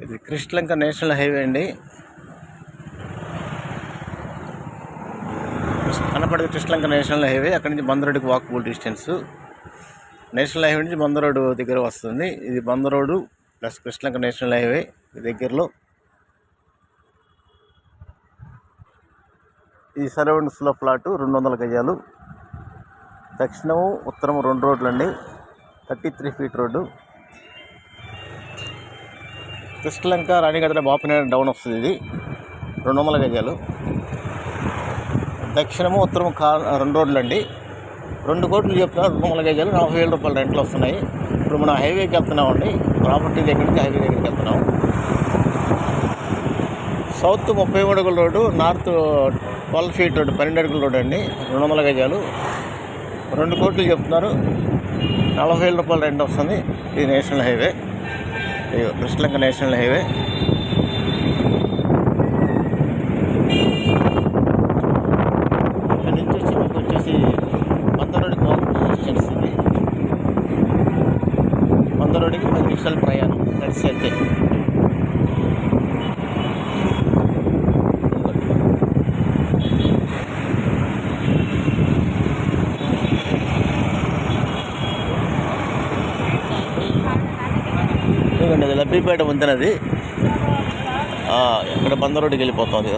ఇది Krishnalanka national highway అండి. కనపడేది కృష్ణలంక నేషనల్ హైవే. అక్కడి నుంచి బందరోడ్డుకి వాకబుల్ డిస్టెన్స్. నేషనల్ హైవే నుంచి బందరోడ్డు దగ్గర వస్తుంది. ఇది బందరోడ్డు ప్లస్ కృష్ణలంక నేషనల్ హైవే దగ్గరలో. ఈ సరౌండ్స్లో ప్లాటు 200 గజాలు. దక్షిణము ఉత్తరము 2 రోడ్లు అండి. 33 ఫీట్ రోడ్డు. కృష్ణలంక రాణిగడ్డ బాపినేని డౌన్ వస్తుంది. ఇది 200 గజాలు. దక్షిణము ఉత్తరము 2 రోడ్లు అండి. 2 కోట్లు చెప్తున్నారు. 200 గజాలు 40,000 రూపాయలు రెంట్లు వస్తున్నాయి. ఇప్పుడు మనం హైవేకి వెళ్తున్నామండి. ప్రాపర్టీ దగ్గర నుంచి హైవే దగ్గరికి వెళ్తున్నాం. సౌత్ 33 అడుగుల రోడ్డు, నార్త్ 12 ఫీట్ రోడ్డు, 12 అడుగుల రోడ్డు అండి. 200 గజాలు 2 కోట్లు చెప్తున్నారు. 40,000 రూపాయలు రెంట్ వస్తుంది. ఇది నేషనల్ హైవే. ఇది కృష్ణలంక నేషనల్ హైవే. ఇక్కడ నుంచి వచ్చేసి బందరోడ్డుకి డిస్టెన్స్. ఇది బందరోడ్డుకి 10 నిమిషాల ప్రయాణం నడిచి వెళ్తే. అది లబ్బిపేట వంతెనది. ఇక్కడ బందరోడ్డుకి వెళ్ళిపోతుంది.